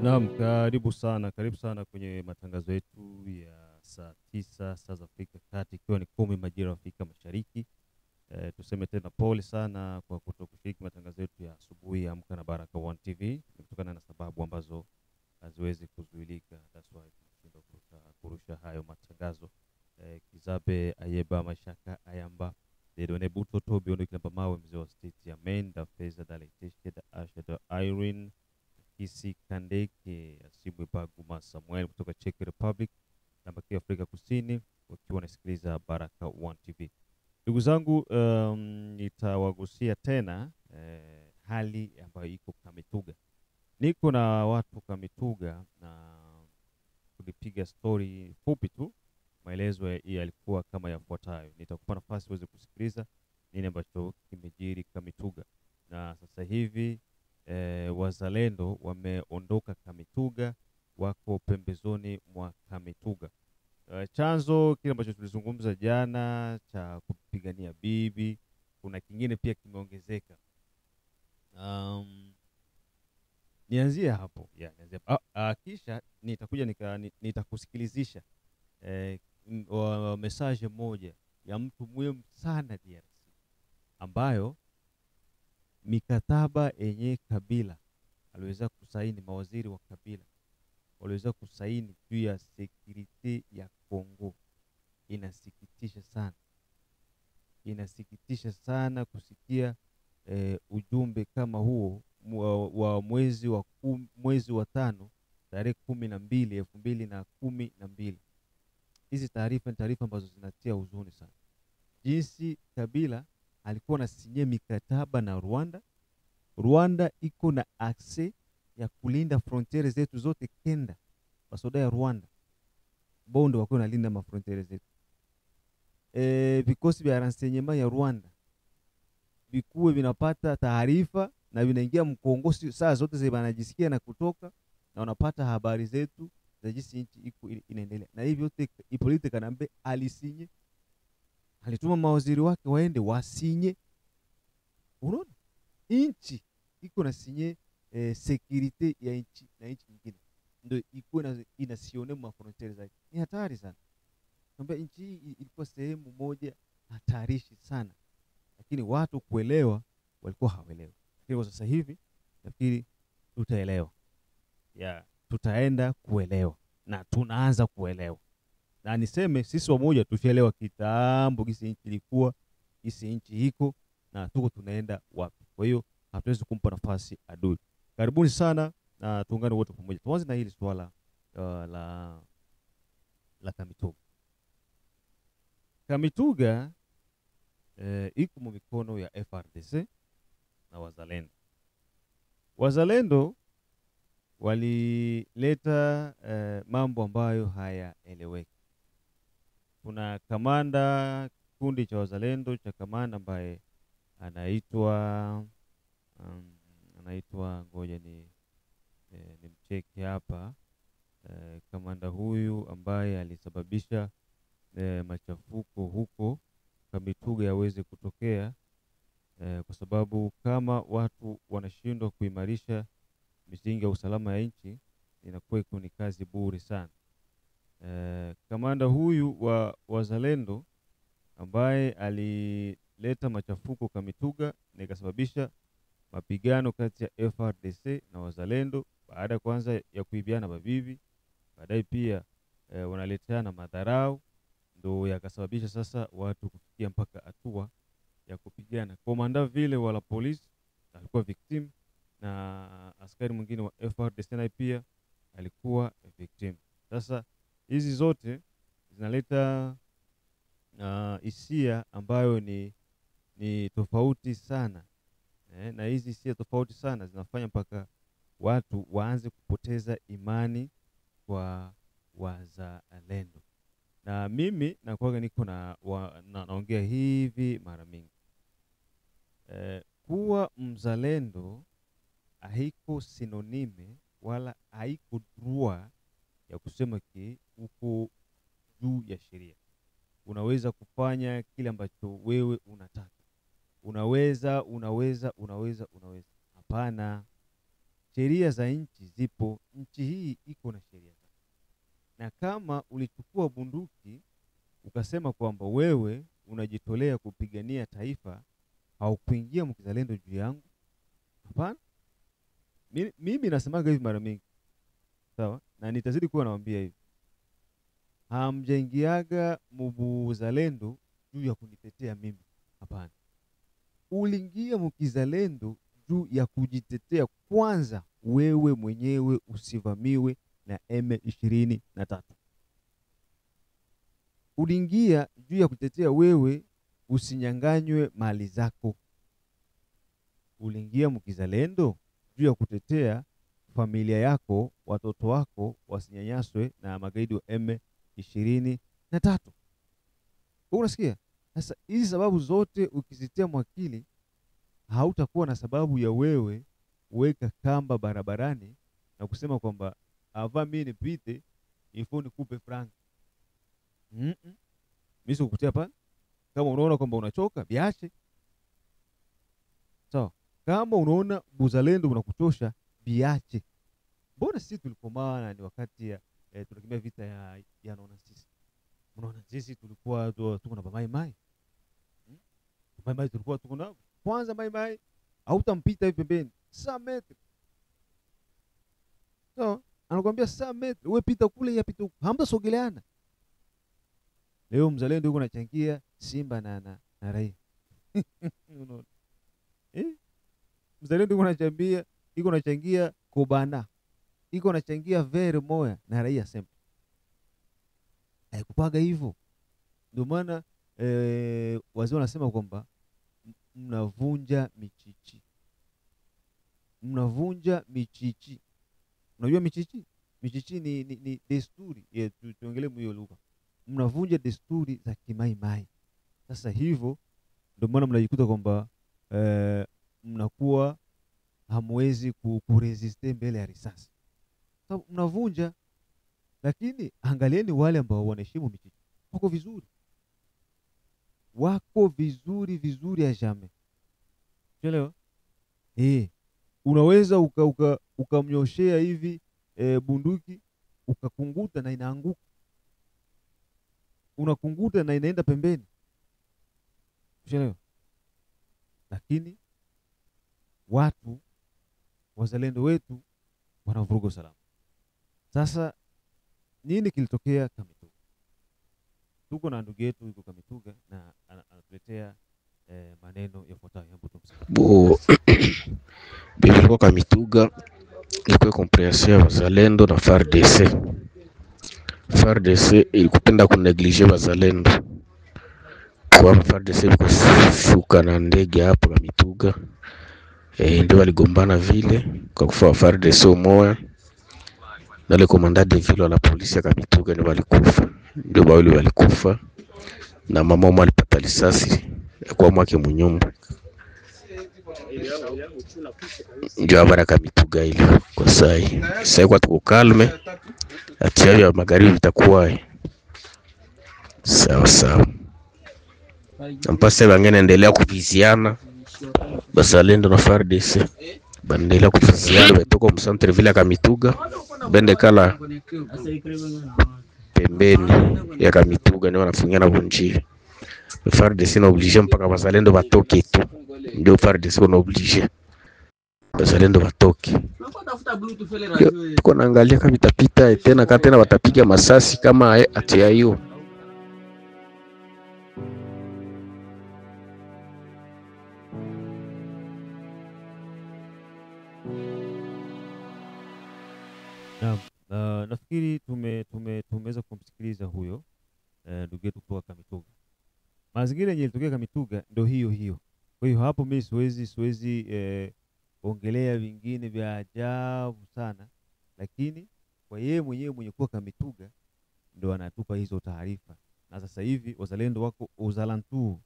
Naam, karibu sana kwenye matangazo yetu ya saa 9 saa za Afrika Kati, ikiwa ni 10 majira ya Afrika Mashariki. Tuseme tena pole sana kwa kutokushiriki matangazo yetu ya asubuhi ya Amka na Baraka One TV, kutokana na sababu ambazo haziwezi kuzuilika. That's why tunashindwa kurusha hayo matangazo. Kizabe Ayeba Mashaka Ayamba Dedone Buto Tobi Ono Kilamba Mawe mzee wa state ya Maine, da Feza da Leiteshke da Asha da Irene Kisi Kandeke Asibwe Baguma Samuel kutoka Czech Republic na Bakia Afrika Kusini, wakiwa wanasikiliza Baraka One TV. Ndugu zangu, nitawagusia tena hali ambayo iko Kamituga. Niko na watu Kamituga na tulipiga story fupi tu. Maelezo yalikuwa kama yafuatayo. Nitakupa nafasi uweze kusikiliza nini ambacho kimejiri Kamituga. Na sasa hivi wazalendo wameondoka Kamituga, wako pembezoni mwa Kamituga. Chanzo kile ambacho tulizungumza jana cha kupigania bibi, kuna kingine pia kimeongezeka. Nianzie hapo. Kisha nitakuja nitakusikilizisha message moja ya mtu muhimu sana DRC, ambayo mikataba yenye Kabila aliweza kusaini, mawaziri wa Kabila waliweza kusaini juu ya security ya Kongo. Inasikitisha sana. Inasikitisha sana kusikia ujumbe kama huo wa mwezi wa tano tarehe 12, 2012. Hizi taarifa ni taarifa ambazo zinatia huzuni sana. Jinsi Kabila alikuwa na sinye mikataba na Rwanda. Rwanda iko na access ya kulinda frontiere zetu zote kenda. Basoda ya Rwanda bondo wako nalinda ma frontiere zetu. Vikosi vya renseignement ya Rwanda vikuwe vinapata taarifa na vinaingia Mkongo saa zote zile banajisikia na kutoka, na wanapata habari zetu za jinsi nchi iko inaendelea. Na hivyo yote Hippolyte Kanambe alisinye, alituma mawaziri wake waende wasinye. Unaona? Nchi iko na sinye security ya nchi na nchi nyingine, ndio iko inasione ma frontiere zake. Ni hatari sana. Kwamba nchi hii ilikuwa sehemu moja hatarishi sana, lakini watu kuelewa walikuwa hawaelewi. Kwa sasa hivi nafikiri tutaelewa. Tutaenda kuelewa na tunaanza kuelewa. Na niseme sisi wamoja tushaelewa kitambo gisi nchi ilikuwa, gisi nchi iko na tuko tunaenda wapi. Kwa hiyo hatuwezi kumpa nafasi adui. Karibuni sana na tuungane wote pamoja. Tuanze na hili swala la Kamituga. Kamituga iko mu mikono ya FRDC na wazalendo. Wazalendo walileta mambo ambayo hayaeleweki. Kuna kamanda kikundi cha wazalendo cha kamanda ambaye anaitwa ngoja ni mcheki hapa. Kamanda huyu ambaye alisababisha machafuko huko Kamituga yaweze kutokea, kwa sababu kama watu wanashindwa kuimarisha misingi ya usalama ya nchi, inakuwa iko ni kazi bure sana. Kamanda huyu wa wazalendo ambaye alileta machafuko Kamituga na ikasababisha mapigano kati ya FRDC na wazalendo, baada kwanza ya kuibiana mabibi, baadaye pia wanaleteana madharau, ndio yakasababisha sasa watu kufikia mpaka hatua ya kupigana. Komanda vile wala polisi alikuwa victim, na askari mwingine wa FRDC naye pia alikuwa victim. Sasa hizi zote zinaleta hisia ambayo ni tofauti sana. Na hizi hisia tofauti sana zinafanya mpaka watu waanze kupoteza imani kwa wazalendo. Na mimi nakuwaga niko naongea hivi mara mingi. Kuwa mzalendo haiko sinonime wala haiko droit ya kusema uko juu ya sheria. Unaweza kufanya kile ambacho wewe unataka. Unaweza. Hapana. sheria za nchi zipo, nchi hii iko na sheria zake. Na kama ulichukua bunduki ukasema kwamba wewe unajitolea kupigania taifa, haukuingia mkizalendo juu yangu. Hapana. Mimi nasemaga hivi mara mingi. Sawa? Na nitazidi kuwa nawaambia hivi. Hamjaingiaga mubuzalendo juu ya kunitetea mimi. Hapana. Uliingia mkizalendo juu ya kujitetea kwanza wewe mwenyewe usivamiwe na M23. Uliingia juu ya kutetea wewe usinyanganywe mali zako. Uliingia mkizalendo juu ya kutetea familia yako, watoto wako wasinyanyaswe na magaidi wa M23. Unasikia? Sasa hizi sababu zote ukizitia mwakili, hautakuwa na sababu ya wewe kuweka kamba barabarani na kusema kwamba ava mimi nipite ifo nikupe frank. Mimi sikukutia pale. Kama unaona kwamba unachoka, biache. Sawa. Kama unaona buzalendo unakuchosha, biache. Mbona sisi tulikomana ni wakati ya tunakimbia vita ya naona sisi. Unaona sisi tulikuwa tuko na Mai Mai. Mai Mai tulikuwa tuko na kwanza Mai Mai hautampita hivi pembeni 100 metre. So, anakuambia 100 metre, wewe pita kule ya pita huko. Hamtasogeleana. Leo mzalendo yuko anachangia Simba na Raia. Unaona? Mzalendo yuko anachangia Kobana. Yuko anachangia Vere Moya na Raia Sempa. Haikupaga hivyo. Ndio maana wazee wanasema kwamba mnavunja michichi. Mnavunja michichi. Unajua michichi? Michichi ni desturi. Tuongelee hiyo lugha. Mnavunja desturi za Kimai Mai. Sasa hivyo ndio maana mnajikuta kwamba mnakuwa hamwezi kuresiste mbele ya risasi. Sababu mnavunja. Lakini angalieni wale ambao wanaheshimu michichi. Wako vizuri. Wako vizuri ya jamais. Unaelewa? Unaweza ukamnyoshea hivi bunduki ukakunguta na inaanguka. Unakunguta na inaenda pembeni. Unaelewa? Lakini watu wazalendo wetu wanavuruga usalama. Sasa nini kilitokea Kamituga? Tuko na ndugu yetu yuko Kamituga na anatuletea maneno yafuatayo. Bo bilikuwa Kamituga ilikuwa comprehension ya wazalendo na FARDC. FARDC ilikupenda kuneglige wazalendo. Kwa FARDC ilikoshuka na ndege hapo Kamituga. Ndio waligombana vile kwa kufa FARDC umoja. Na le commandant de ville la polisi ya Kamituga ndio walikufa. Ndio wale walikufa. Na mama mwa alipata risasi kwa mwake munyumba. Ndio habara Kamituga ile kwa sai. Sai kwa tuko kalme. Atia ya magharibi itakuwa sawa sawa. Ampase bangene endelea kuviziana. Bazalendo na FARDC bandelea kuviziana betoko mu centre ville ya Kamituga. Bende kala pembeni ya Kamituga ndio wanafungiana bunjia. FARDC na oblige mpaka bazalendo batoke tu. Ndio FARDC na oblige bazalendo batoke. Tuko naangalia kama itapita tena tena watapiga masasi kama atia hiyo. Nafikiri tumeweza kumsikiliza huyo ndugu yetu kutoka Kamituga. Mazingira yenye ilitokea Kamituga ndio hiyo. Kwa hiyo hapo mimi siwezi ongelea vingine vya ajabu sana, lakini kwa yeye mwenyewe mwenye kuwa Kamituga ndio anatupa hizo taarifa. Na sasa hivi wazalendo wako uzalantu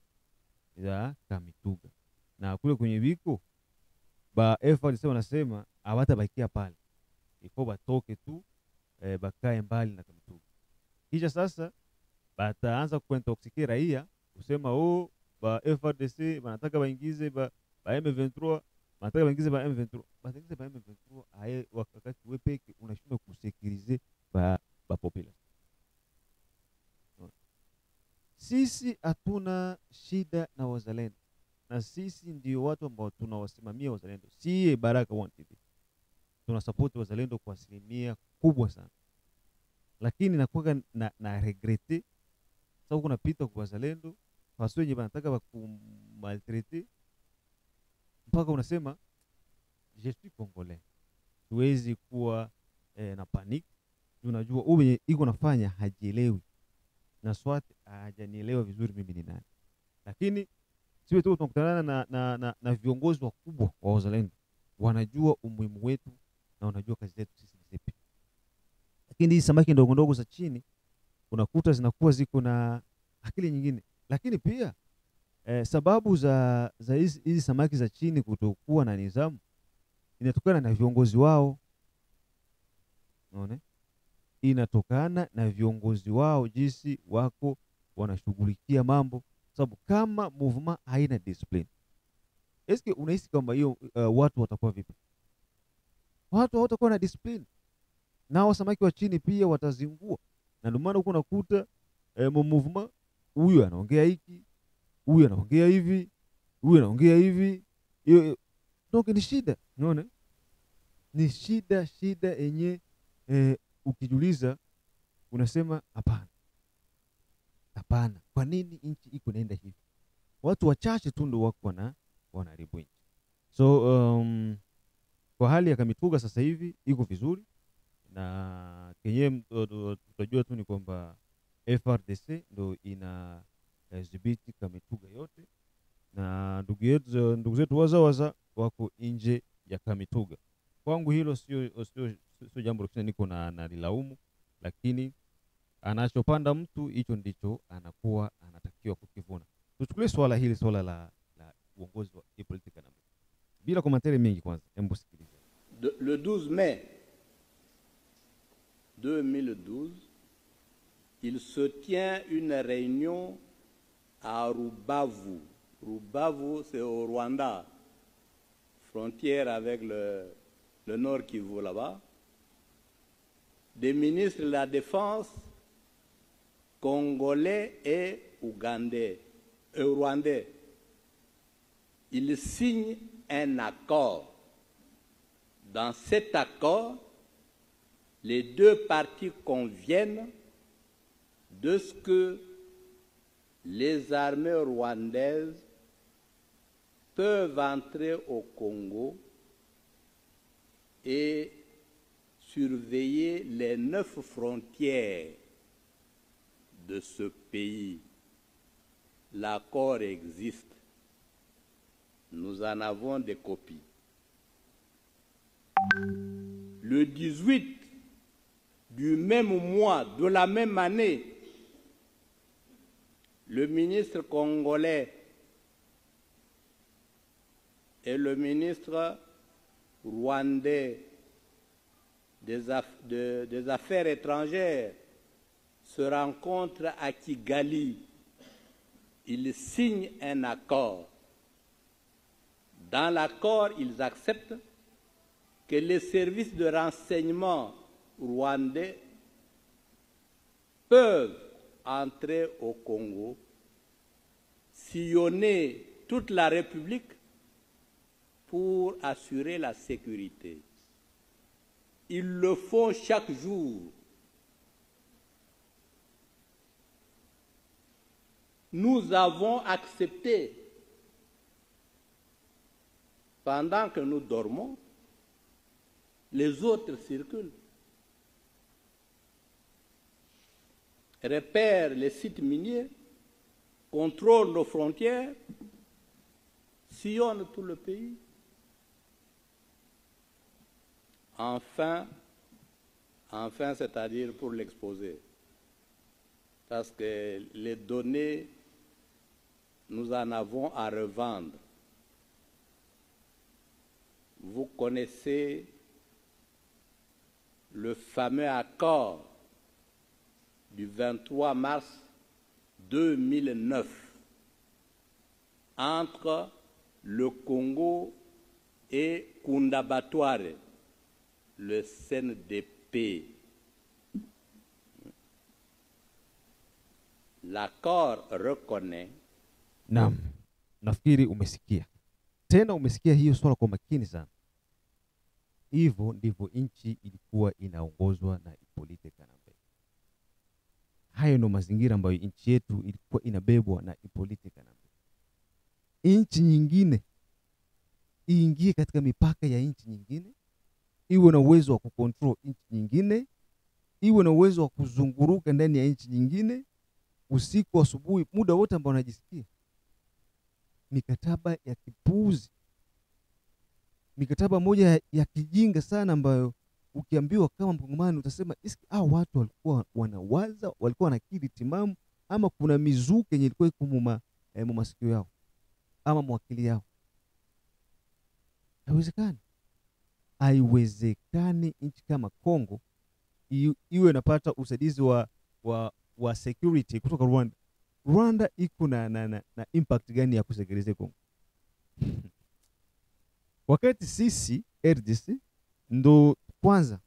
ya Kamituga. Na kule kwenye biko ba FARDC wanasema hawatabakia pale. Iko batoke tu bakae mbali na Kamituga. Kisha sasa bataanza kuintoxicate raia kusema ba FARDC wanataka waingize ba M23 Wanataka waingize ba M23. Waingize ba M23 aye wakati wewe peke unashindwa kusekurize ba population. Sisi hatuna shida na wazalendo. Na sisi ndio watu ambao tunawasimamia wazalendo. Si Baraka One TV. Tunasupport wazalendo kwa asilimia kubwa sana. Lakini nakuwa na regrete sababu kuna pita kwa wazalendo watu wenye wanataka wakumaltrete mpaka unasema je suis congolais. Tuwezi kuwa na panic. Unajua ule iko nafanya hajielewi. Na swati hajanielewa vizuri mimi ni nani. Lakini siwe tu tunakutana na viongozi wakubwa wa wazalendo. Wanajua umuhimu wetu na wanajua kazi zetu sisi ni zipi. Lakini hizi samaki ndogo ndogo za chini unakuta zinakuwa ziko na akili nyingine. Lakini pia sababu za hizi samaki za chini kutokuwa na nidhamu inatokana na viongozi wao. Unaona? Inatokana na viongozi wao jinsi wako wanashughulikia mambo. Sababu kama movement haina discipline, eske unahisi kwamba hiyo watu watakuwa vipi? Watu hawatakuwa na discipline. Nao samaki wa chini pia watazingua. Na ndio maana uko unakuta movement huyu anaongea hiki, huyu anaongea hivi, huyu anaongea hivi. Donc ni shida, unaona? Ni shida yenye ukijiuliza unasema hapana. Hapana. Kwa nini nchi iko naenda hivi? Watu wachache tu ndio wako wanaharibu nchi. So kwa hali ya Kamituga sasa hivi iko vizuri na kenye tutajua tu ni kwamba FRDC ndio ina dhibiti Kamituga yote na ndugu zetu waza wako nje ya Kamituga. Kwangu hilo sio jambo la niko na nilaumu, lakini anachopanda mtu hicho ndicho anakuwa anatakiwa kukivuna. Tuchukulie swala la uongozi wa politika na bila komentari mingi kwanza. Hebu sikiliza. Le 12 mai 2012, il se tient une réunion à Rubavu. Rubavu, c'est au Rwanda, frontière avec le Nord Kivu là-bas. Des ministres de la Défense congolais et rwandais. Ils signent un accord. Dans cet accord, les deux parties conviennent de ce que les armées rwandaises peuvent entrer au Congo et surveiller les 9 frontières de ce pays. L'accord existe. Nous en avons des copies. Le 18 du même mois, de la même année, le ministre congolais et le ministre rwandais des Affaires étrangères se rencontrent à Kigali. Ils signent un accord. Dans l'accord, ils acceptent que les services de renseignement rwandais peuvent entrer au Congo, sillonner toute la République pour assurer la sécurité. Ils le font chaque jour. Nous avons accepté, pendant que nous dormons, les autres circulent, repèrent les sites miniers, contrôlent nos frontières, sillonnent tout le pays. Enfin, c'est-à-dire pour l'exposer, parce que les données, nous en avons à revendre. Vous connaissez le fameux accord du 23 mars 2009 entre le Congo et Kundabatware, le CNDP. L'accord reconnaît. Naam, nafikiri umesikia. Tena umesikia hiyo swala kwa makini sana. Hivyo ndivyo nchi ilikuwa inaongozwa na Hippolyte Kanambe. Hayo ndo mazingira ambayo nchi yetu ilikuwa inabebwa na Hippolyte Kanambe. Nchi nyingine iingie katika mipaka ya nchi nyingine, iwe na uwezo wa kucontrol nchi nyingine, iwe na uwezo wa kuzunguruka ndani ya nchi nyingine, usiku, asubuhi, muda wote ambao unajisikia. Mikataba ya kipuuzi, mikataba moja ya kijinga sana, ambayo ukiambiwa kama Mkongomani utasema iski watu walikuwa wanawaza, walikuwa na akili timamu, ama kuna mizuka yenye ilikuwa iko mu masikio yao ama mwakili yao. Haiwezekani. Haiwezekani nchi kama Kongo iwe inapata usaidizi wa security kutoka Rwanda. Rwanda iko na impact gani ya kusekurize Kongo? Wakati sisi RDC ndo kwanza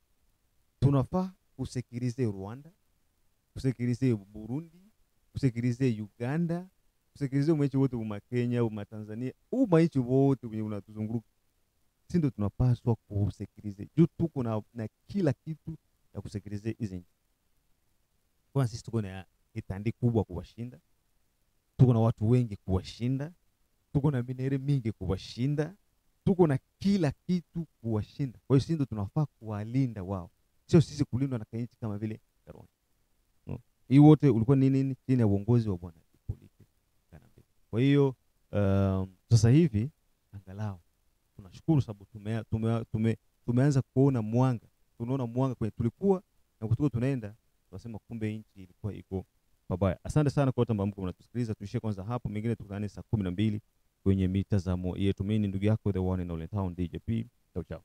tunafaa kusekurize Rwanda, kusekurize Burundi, kusekurize Uganda, kusekurize umaichi wote uma Kenya, uma Tanzania, umaichi wote wenye unatuzunguruka. Sisi ndo tunapaswa kusekurize. Juu tuko na kila kitu ya kusekurize hizi nchi. Kwa sisi tuko na itandi kubwa kuwashinda. Tuko na watu wengi kuwashinda. Tuko na minere mingi kuwashinda. Tuko na kila kitu kuwashinda. Kwa hiyo sisi ndo tunafaa kuwalinda wao. Sio sisi kulindwa na kanchi kama vile Rwanda. No. Hii wote ulikuwa nini chini ya uongozi wa Bwana Hippolyte Kanambe. Kwa hiyo sasa hivi angalau tunashukuru sababu tumeanza kuona mwanga. Tunaona mwanga kwenye tulikuwa na kutoka tunaenda, tunasema kumbe nchi ilikuwa iko pabaya. Asante sana kwa wote ambao mnatusikiliza. Tuishie kwanza hapo, mengine tukutane saa 12 kwenye mitazamo yetu. Mimi ni ndugu yako the one and only Town DJP. Ciao ciao.